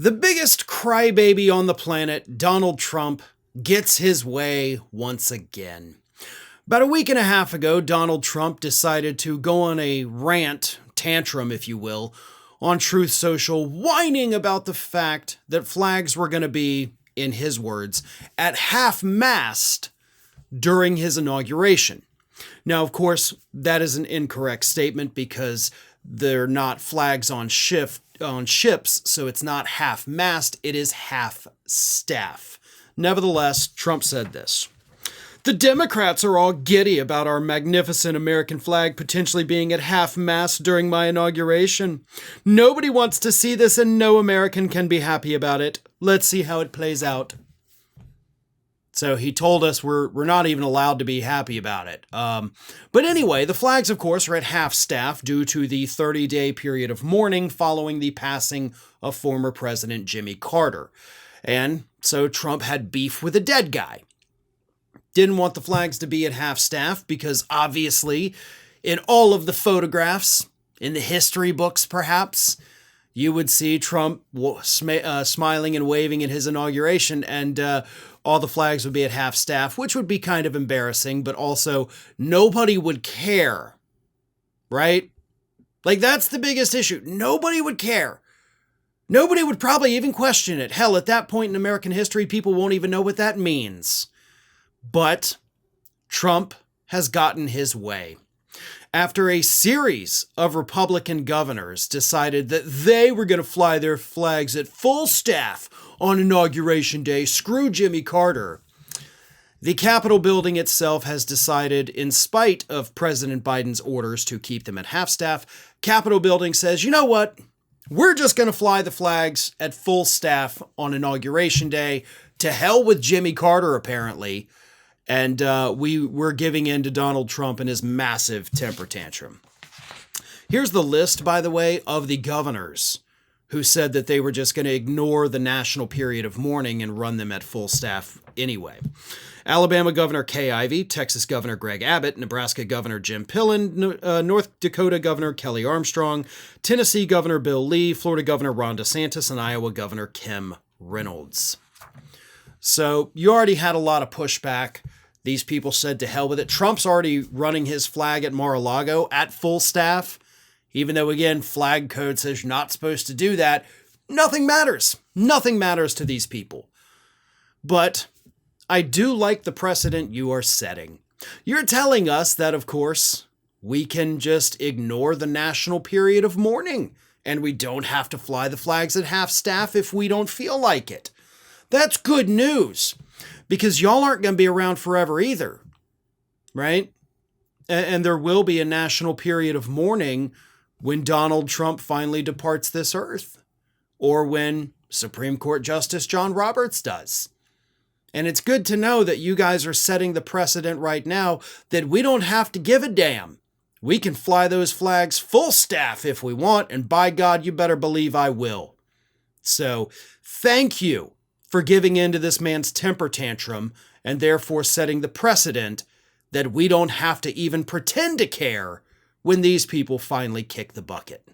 The biggest crybaby on the planet, Donald Trump, gets his way once again. About a week and a half ago, Donald Trump decided to go on a tantrum, if you will, on Truth Social, whining about the fact that flags were going to be, in his words, at half-mast during his inauguration. Now, of course, that is an incorrect statement because they're not flags on ships, so it's not half-mast, it is half-staff. Nevertheless, Trump said this. The Democrats are all giddy about our magnificent American flag potentially being at half-mast during my inauguration. Nobody wants to see this and no American can be happy about it. Let's see how it plays out. So he told us we're not even allowed to be happy about it. But anyway, the flags, of course, are at half-staff due to the 30-day period of mourning following the passing of former President Jimmy Carter. And so Trump had beef with a dead guy. Didn't want the flags to be at half-staff because obviously in all of the photographs, in the history books perhaps, you would see Trump smiling and waving at his inauguration, and all the flags would be at half-staff, which would be kind of embarrassing, but also nobody would care, right? Like, that's the biggest issue. Nobody would care. Nobody would probably even question it. Hell, at that point in American history, people won't even know what that means. But Trump has gotten his way. After a series of Republican governors decided that they were going to fly their flags at full staff on Inauguration Day, screw Jimmy Carter, the Capitol building itself has decided, in spite of President Biden's orders to keep them at half-staff, Capitol building says, you know what? We're just going to fly the flags at full staff on Inauguration Day. To hell with Jimmy Carter, apparently. And we're giving in to Donald Trump and his massive temper tantrum. Here's the list, by the way, of the governors who said that they were just going to ignore the national period of mourning and run them at full staff anyway. Alabama Governor Kay Ivey, Texas Governor Greg Abbott, Nebraska Governor Jim Pillen, North Dakota Governor Kelly Armstrong, Tennessee Governor Bill Lee, Florida Governor Ron DeSantis, and Iowa Governor Kim Reynolds. So you already had a lot of pushback. These people said to hell with it. Trump's already running his flag at Mar-a-Lago at full staff. Even though, again, flag code says you're not supposed to do that. Nothing matters. Nothing matters to these people. But I do like the precedent you are setting. You're telling us that, of course, we can just ignore the national period of mourning, and we don't have to fly the flags at half-staff if we don't feel like it. That's good news, because y'all aren't going to be around forever either, right? And there will be a national period of mourning when Donald Trump finally departs this earth, or when Supreme Court Justice John Roberts does. And it's good to know that you guys are setting the precedent right now that we don't have to give a damn. We can fly those flags full staff if we want, and by God, you better believe I will. So, thank you for giving in to this man's temper tantrum and therefore setting the precedent that we don't have to even pretend to care when these people finally kick the bucket.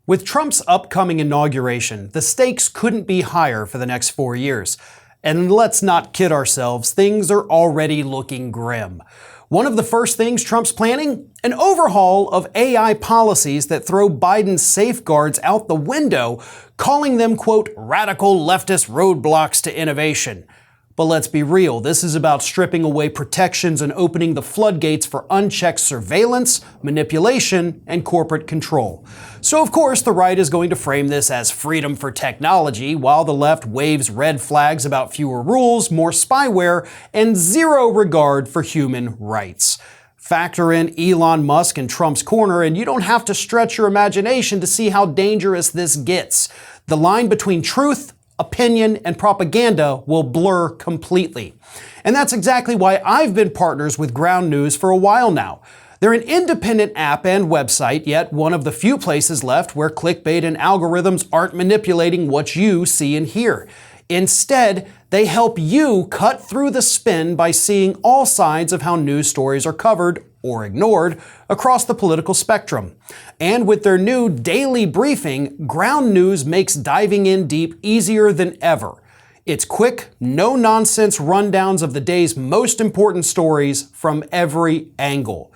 With Trump's upcoming inauguration, the stakes couldn't be higher for the next 4 years. And let's not kid ourselves, things are already looking grim. One of the first things Trump's planning? An overhaul of AI policies that throw Biden's safeguards out the window, calling them, quote, radical leftist roadblocks to innovation. But let's be real, this is about stripping away protections and opening the floodgates for unchecked surveillance, manipulation, and corporate control. So of course, the right is going to frame this as freedom for technology, while the left waves red flags about fewer rules, more spyware, and zero regard for human rights. Factor in Elon Musk and Trump's corner, and you don't have to stretch your imagination to see how dangerous this gets. The line between truth, opinion, and propaganda will blur completely. And that's exactly why I've been partners with Ground News for a while now. They're an independent app and website, yet one of the few places left where clickbait and algorithms aren't manipulating what you see and hear. Instead, they help you cut through the spin by seeing all sides of how news stories are covered or ignored, across the political spectrum. And with their new daily briefing, Ground News makes diving in deep easier than ever. It's quick, no-nonsense rundowns of the day's most important stories from every angle.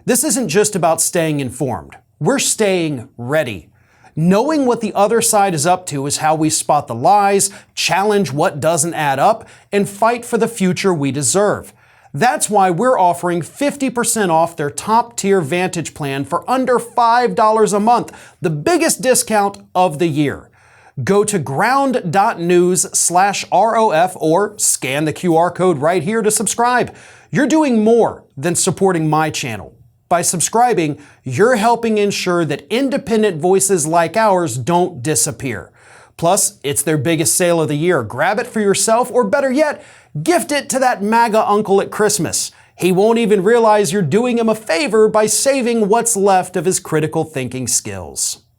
This isn't just about staying informed. We're staying ready. Knowing what the other side is up to is how we spot the lies, challenge what doesn't add up, and fight for the future we deserve. That's why we're offering 50% off their top-tier Vantage plan for under $5 a month, the biggest discount of the year. Go to ground.news/ROF or scan the QR code right here to subscribe. You're doing more than supporting my channel. By subscribing, you're helping ensure that independent voices like ours don't disappear. Plus, it's their biggest sale of the year. Grab it for yourself, or better yet, gift it to that MAGA uncle at Christmas. He won't even realize you're doing him a favor by saving what's left of his critical thinking skills.